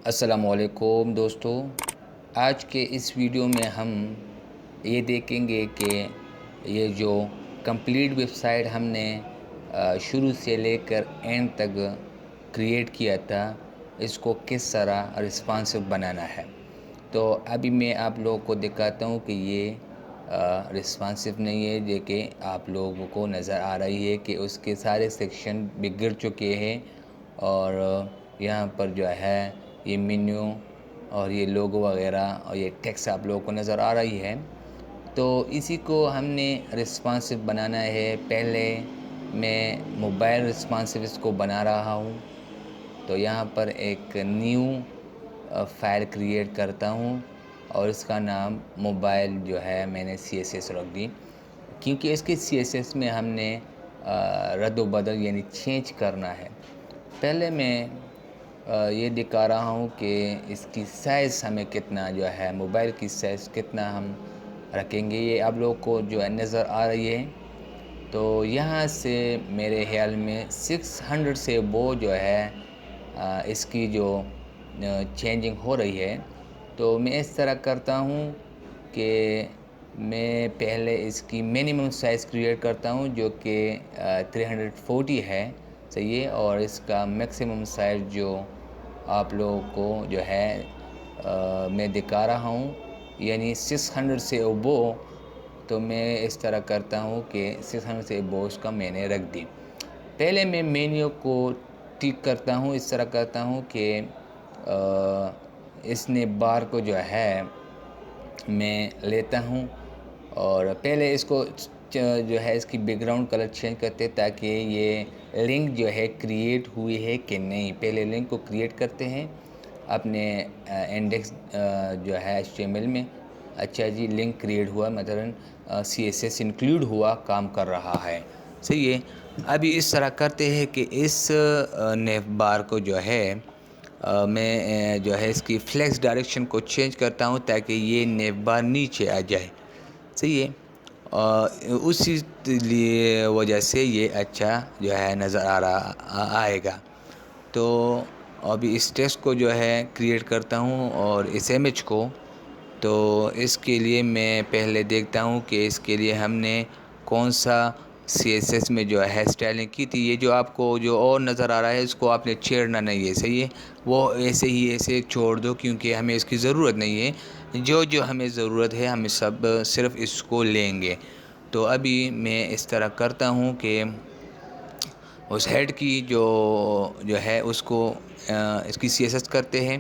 السلام علیکم دوستو، آج کے اس ویڈیو میں ہم یہ دیکھیں گے کہ یہ جو کمپلیٹ ویب سائٹ ہم نے شروع سے لے کر اینڈ تک کریٹ کیا تھا، اس کو کس طرح رسپانسو بنانا ہے۔ تو ابھی میں آپ لوگوں کو دکھاتا ہوں کہ یہ رسپانسو نہیں ہے، جو کہ آپ لوگوں کو نظر آ رہی ہے کہ اس کے سارے سیکشن بگڑ چکے ہیں، اور یہاں پر جو ہے یہ مینیو اور یہ لوگو وغیرہ اور یہ ٹیکسٹ آپ لوگوں کو نظر آ رہی ہے۔ تو اسی کو ہم نے رسپانسو بنانا ہے۔ پہلے میں موبائل رسپانسو اس کو بنا رہا ہوں، تو یہاں پر ایک نیو فائل کریٹ کرتا ہوں اور اس کا نام موبائل جو ہے میں نے CSS رکھ دی، کیونکہ اس کے CSS میں ہم نے رد و بدل یعنی چینج کرنا ہے۔ پہلے میں یہ دکھا رہا ہوں کہ اس کی سائز ہمیں کتنا جو ہے موبائل کی سائز کتنا ہم رکھیں گے، یہ آپ لوگوں کو جو ہے نظر آ رہی ہے۔ تو یہاں سے میرے خیال میں 600 سے وہ جو ہے اس کی جو چینجنگ ہو رہی ہے۔ تو میں اس طرح کرتا ہوں کہ میں پہلے اس کی منیمم سائز کریٹ کرتا ہوں جو کہ 340 ہے، صحیح ہے، اور اس کا میکسیمم سائز جو آپ لوگوں کو جو ہے میں دکھا رہا ہوں، یعنی 600 سے ابو، تو میں اس طرح کرتا ہوں کہ 600 سے ابو اس کا میں نے رکھ دی۔ پہلے میں مینیو کو ٹک کرتا ہوں، اس طرح کرتا ہوں کہ اس نے بار کو جو ہے میں لیتا ہوں، اور پہلے اس کو جو ہے اس کی بیک گراؤنڈ کلر چینج کرتے تاکہ یہ لنک جو ہے کریٹ ہوئی ہے کہ نہیں۔ پہلے لنک کو کریٹ کرتے ہیں اپنے انڈیکس جو ہے HTML میں۔ اچھا جی، لنک کریٹ ہوا، مثلا CSS انکلوڈ ہوا، کام کر رہا ہے، صحیح ہے۔ ابھی اس طرح کرتے ہیں کہ اس نیو بار کو جو ہے میں جو ہے اس کی فلیکس ڈائریکشن کو چینج کرتا ہوں تاکہ یہ نیو بار نیچے آ جائے، صحیح ہے۔ اسی لیے وجہ سے یہ اچھا جو ہے نظر آئے گا۔ تو ابھی اس ٹیکسٹ کو جو ہے کریٹ کرتا ہوں اور اس امیج کو، تو اس کے لیے میں پہلے دیکھتا ہوں کہ اس کے لیے ہم نے کون سا CSS میں جو ہے اسٹائلنگ کی تھی۔ یہ جو آپ کو جو اور نظر آ رہا ہے اس کو آپ نے چھیڑنا نہیں ہے، صحیح ہے، وہ ایسے چھوڑ دو کیونکہ ہمیں اس کی ضرورت نہیں ہے۔ جو ہمیں ضرورت ہے ہم سب صرف اس کو لیں گے۔ تو ابھی میں اس طرح کرتا ہوں کہ اس ہیڈ کی جو ہے اس کو اس کی CSS کرتے ہیں،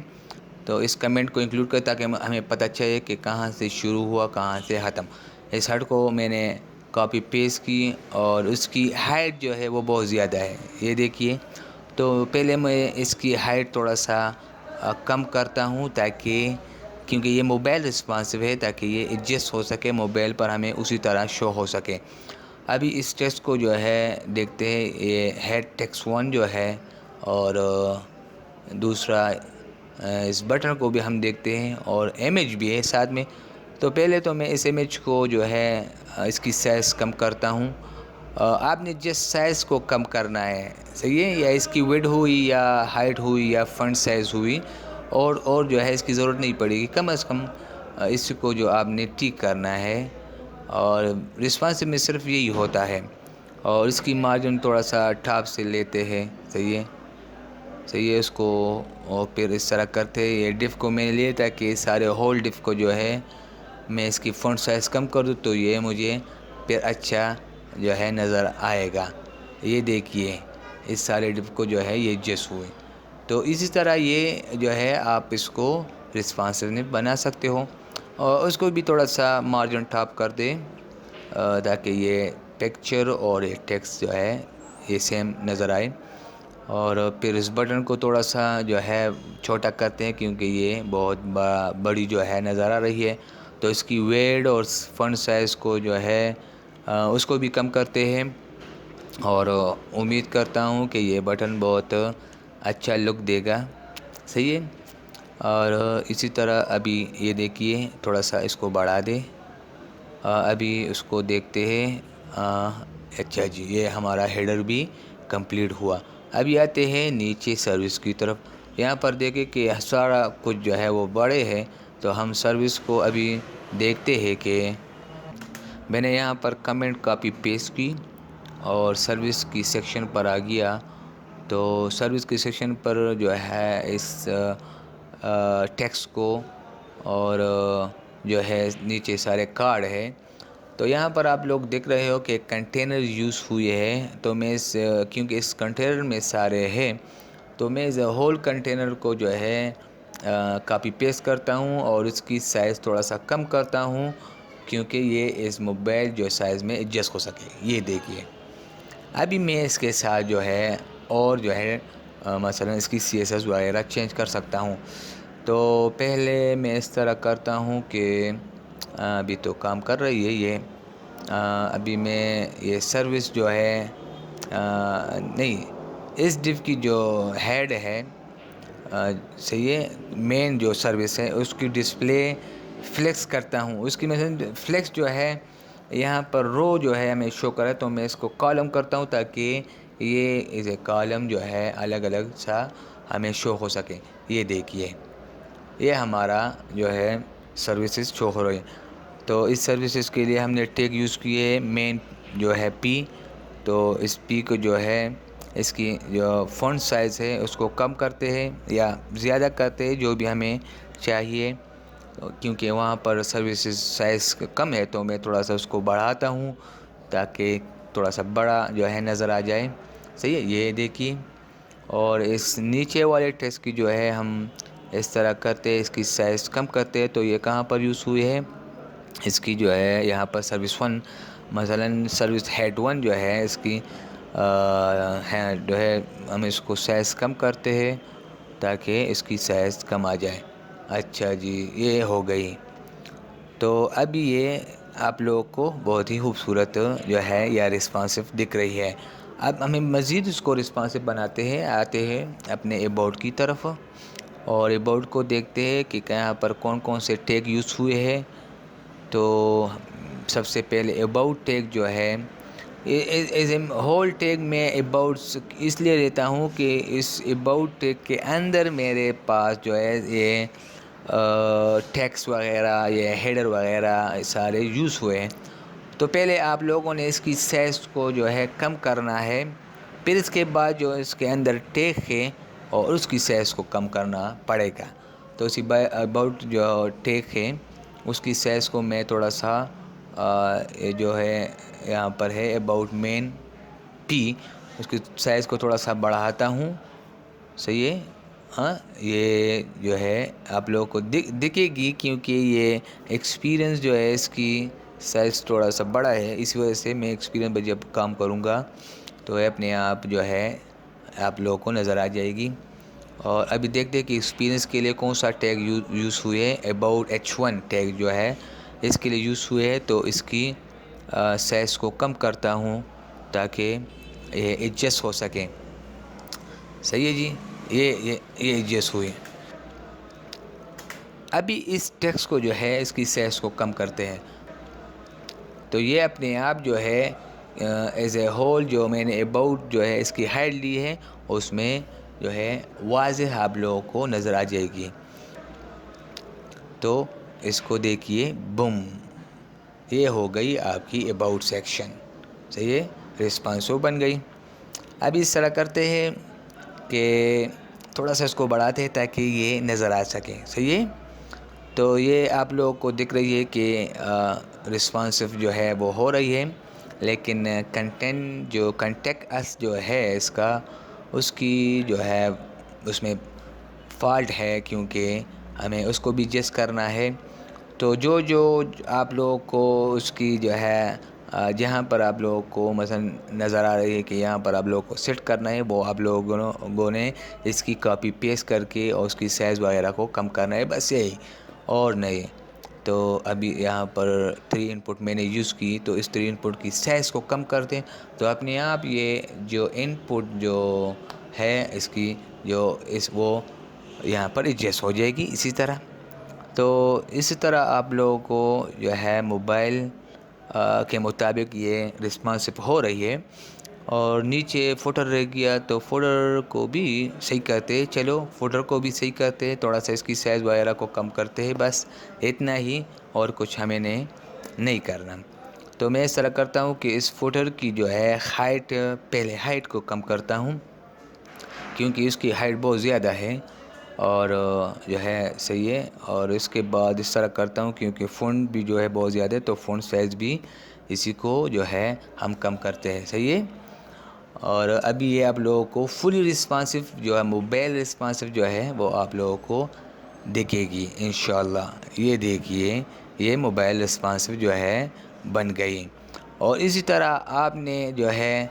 تو اس کمنٹ کو انکلوڈ کرتا تاکہ ہمیں پتہ چلے کہ کہاں سے شروع ہوا کہاں سے ختم۔ اس ہیڈ کو میں نے کاپی پیسٹ کی اور اس کی ہائٹ جو ہے وہ بہت زیادہ ہے، یہ دیکھیے۔ تو پہلے میں اس کی ہائٹ تھوڑا سا کم کرتا ہوں تاکہ کیونکہ یہ موبائل رسپانسو ہے، تاکہ یہ ایڈجسٹ ہو سکے موبائل پر، ہمیں اسی طرح شو ہو سکے۔ ابھی اس ٹیکسٹ کو جو ہے دیکھتے ہیں، یہ ہیڈ ٹیکسٹ 1 جو ہے، اور دوسرا اس بٹن کو بھی ہم دیکھتے ہیں، اور امیج بھی ہے ساتھ میں۔ تو پہلے تو میں اس امیج کو جو ہے اس کی سائز کم کرتا ہوں۔ آپ نے جس سائز کو کم کرنا ہے، صحیح ہے، یا اس کی وڈ ہوئی یا ہائٹ ہوئی یا فنٹ سائز ہوئی، اور جو ہے اس کی ضرورت نہیں پڑے گی، کم از کم اس کو جو آپ نے ٹھیک کرنا ہے۔ اور رسپانسو میں صرف یہی ہوتا ہے، اور اس کی مارجن تھوڑا سا ٹاپ سے لیتے ہیں، صحیح ہے، صحیح ہے، اس کو اور پھر اس طرح کرتے ہیں۔ یہ ڈف کو میں نے لیا تاکہ سارے ہول ڈف کو جو ہے میں اس کی فونٹ سائز کم کر دوں، تو یہ مجھے پھر اچھا جو ہے نظر آئے گا۔ یہ دیکھیے اس سارے ڈف کو جو ہے یہ ایڈجسٹ ہوئے۔ تو اسی طرح یہ جو ہے آپ اس کو رسپانسو بنا سکتے ہو، اور اس کو بھی تھوڑا سا مارجن ٹاپ کر دیں تاکہ یہ ٹیکسچر اور یہ ٹیکسٹ جو ہے یہ سیم نظر آئے۔ اور پھر اس بٹن کو تھوڑا سا جو ہے چھوٹا کرتے ہیں کیونکہ یہ بہت بڑی جو ہے نظر آ رہی ہے، تو اس کی ویڈ اور فنٹ سائز کو جو ہے اس کو بھی کم کرتے ہیں، اور امید کرتا ہوں کہ یہ بٹن بہت اچھا لک دے گا، صحیح ہے۔ اور اسی طرح ابھی یہ دیکھیے تھوڑا سا اس کو بڑھا دے، ابھی اس کو دیکھتے ہیں۔ اچھا جی، یہ ہمارا ہیڈر بھی کمپلیٹ ہوا۔ ابھی آتے ہیں نیچے سروس کی طرف۔ یہاں پر دیکھیں کہ سارا کچھ جو ہے وہ بڑے ہے. تو ہم سروس کو ابھی دیکھتے ہیں کہ میں نے یہاں پر کمنٹ کاپی پیسٹ کی اور سروس کی سیکشن پر آ گیا. تو سروس کی سیکشن پر جو ہے اس ٹیکسٹ کو اور جو ہے نیچے سارے کارڈ ہے. تو یہاں پر آپ لوگ دیکھ رہے ہو کہ کنٹینر یوز ہوئے ہے. تو میں کیونکہ اس کنٹینر میں سارے ہیں تو میں ہول کنٹینر کو جو ہے کاپی پیسٹ کرتا ہوں اور اس کی سائز تھوڑا سا کم کرتا ہوں کیونکہ یہ اس موبائل جو سائز میں ایڈجسٹ ہو سکے. یہ دیکھیے ابھی میں اس کے ساتھ جو ہے اور جو ہے مثلا اس کی CSS وغیرہ چینج کر سکتا ہوں. تو پہلے میں اس طرح کرتا ہوں کہ ابھی تو کام کر رہی ہے یہ. ابھی میں یہ سروس جو ہے نہیں اس ڈیو کی جو ہیڈ ہے صحیح ہے مین جو سروس ہے اس کی ڈسپلے فلیکس کرتا ہوں. اس کی مثلا فلیکس جو ہے یہاں پر رو جو ہے ہمیں شو کرے تو میں اس کو کالم کرتا ہوں تاکہ یہ ایز اے کالم جو ہے الگ الگ سا ہمیں شو ہو سکے. یہ دیکھیے یہ ہمارا جو ہے سروسز شو ہو رہی ہیں. تو اس سروسز کے لیے ہم نے ٹیگ یوز کیے مین جو ہے پی. تو اس پی کو جو ہے اس کی جو فونٹ سائز ہے اس کو کم کرتے ہیں یا زیادہ کرتے ہیں جو بھی ہمیں چاہیے کیونکہ وہاں پر سروسز سائز کم ہے تو میں تھوڑا سا اس کو بڑھاتا ہوں تاکہ تھوڑا سا بڑا جو ہے نظر آ جائے. صحیح ہے یہ دیکھیے. اور اس نیچے والے ٹیکسٹ کی جو ہے ہم اس طرح کرتے اس کی سائز کم کرتے. تو یہ کہاں پر یوز ہوئی ہے اس کی جو ہے یہاں پر سروس 1 مثلا سروس ہیڈ 1 جو ہے اس کی جو ہے ہم اس کو سائز کم کرتے ہیں تاکہ اس کی سائز کم آ جائے. اچھا جی یہ ہو گئی. تو ابھی یہ آپ لوگوں کو بہت ہی خوبصورت جو ہے یا رسپانسو دکھ رہی ہے. اب ہمیں مزید اس کو رسپانسو بناتے ہیں آتے ہیں اپنے ایباؤٹ کی طرف اور ایباؤٹ کو دیکھتے ہیں کہ یہاں پر کون کون سے ٹیگ یوز ہوئے ہیں. تو سب سے پہلے ایباؤٹ ٹیگ جو ہے ایز اے ہول ٹیگ میں ایباؤٹس اس لیے لیتا ہوں کہ اس ایباؤٹ ٹیگ کے اندر میرے پاس جو ہے یہ ٹیکس وغیرہ یہ ہیڈر وغیرہ سارے یوز ہوئے ہیں. تو پہلے آپ لوگوں نے اس کی سائز کو جو ہے کم کرنا ہے. پھر اس کے بعد جو اس کے اندر ٹیگ ہے اور اس کی سائز کو کم کرنا پڑے گا. تو اسی ایباؤٹ جو ٹیگ ہے اس کی سائز کو میں تھوڑا سا جو ہے یہاں پر ہے ایباؤٹ مین پی اس کی سائز کو تھوڑا سا بڑھاتا ہوں. صحیح ہے. ہاں یہ جو ہے آپ لوگوں کو دکھے گی کیونکہ یہ ایکسپیرینس جو ہے اس کی سائز تھوڑا سا بڑا ہے. اس وجہ سے میں ایکسپیرینس پہ جب کام کروں گا تو اپنے آپ جو ہے آپ لوگوں کو نظر آ جائے گی. اور ابھی دیکھتے ہیں کہ ایکسپیرینس کے لیے کون سا ٹیگ یوز ہوئے ہے. ایباؤٹ H1 ٹیگ جو ہے اس کے لیے یوز ہوئے ہے تو اس کی سائز کو کم کرتا ہوں تاکہ یہ ایڈجسٹ ہو سکے. صحیح ہے جی. یہ ایڈجسٹ ہوئی. ابھی اس ٹیکسٹ کو جو ہے اس کی سائز کو کم کرتے ہیں تو یہ اپنے آپ جو ہے ایز اے ہول جو میں نے ایباؤٹ جو ہے اس کی ہائٹ لی ہے اس میں جو ہے واضح آپ لوگوں کو نظر آ جائے گی. تو اس کو دیکھیے بم یہ ہو گئی آپ کی ایباؤٹ سیکشن. صحیح ہے رسپانسو بن گئی. ابھی اس طرح کرتے ہیں کہ تھوڑا سا اس کو بڑھاتے ہیں تاکہ یہ نظر آ سکے. صحیح ہے. تو یہ آپ لوگوں کو دکھ رہی ہے کہ رسپانسو جو ہے وہ ہو رہی ہے لیکن کنٹینٹ جو کنٹیکٹ اس جو ہے اس کی جو ہے اس میں فالٹ ہے کیونکہ ہمیں اس کو بھی ایڈجسٹ کرنا ہے. تو جو آپ لوگوں کو اس کی جو ہے جہاں پر آپ لوگوں کو مثلا نظر آ رہی ہے کہ یہاں پر آپ لوگوں کو سیٹ کرنا ہے وہ آپ لوگوں نے اس کی کاپی پیسٹ کر کے اور اس کی سائز وغیرہ کو کم کرنا ہے. بس یہی اور نہیں. تو ابھی یہاں پر 3 انپٹ میں نے یوز کی تو اس 3 انپٹ کی سائز کو کم کر دیں تو اپنے آپ یہ جو انپٹ جو ہے اس کی وہ یہاں پر ایڈجسٹ ہو جائے گی. اسی طرح تو اسی طرح آپ لوگوں کو جو ہے موبائل کے مطابق یہ رسپانسو ہو رہی ہے. اور نیچے فوٹر رہ گیا تو فوٹر کو بھی صحیح کرتے ہیں. چلو فوٹر کو بھی صحیح کرتے ہیں, تھوڑا سا اس کی سائز وغیرہ کو کم کرتے ہیں, بس اتنا ہی, اور کچھ ہمیں نہیں کرنا. تو میں اس طرح کرتا ہوں کہ اس فوٹر کی جو ہے ہائٹ, پہلے ہائٹ کو کم کرتا ہوں کیونکہ اس کی ہائٹ بہت زیادہ ہے اور جو ہے صحیح ہے. اور اس کے بعد اس طرح کرتا ہوں کیونکہ فونٹ بھی جو ہے بہت زیادہ ہے, تو فونٹ سائز بھی اسی کو جو ہے ہم کم کرتے ہیں. صحیح ہے. اور ابھی یہ آپ لوگوں کو فلی رسپانسو جو ہے موبائل رسپانسو جو ہے وہ آپ لوگوں کو دکھے گی انشاءاللہ. یہ دیکھیے یہ موبائل رسپانسو جو ہے بن گئی. اور اسی طرح آپ نے جو ہے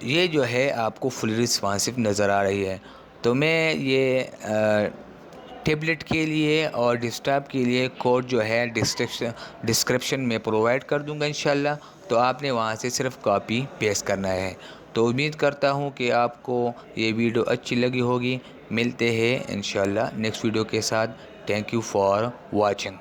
یہ جو ہے آپ کو فل رسپانسو نظر آ رہی ہے. تو میں یہ ٹیبلٹ کے لیے اور ڈیسکٹاپ کے لیے کوڈ جو ہے ڈسکرپشن میں پرووائڈ کر دوں گا انشاءاللہ. تو آپ نے وہاں سے صرف کاپی پیسٹ کرنا ہے. تو امید کرتا ہوں کہ آپ کو یہ ویڈیو اچھی لگی ہوگی. ملتے ہیں انشاءاللہ نیکسٹ ویڈیو کے ساتھ. Thank you for watching.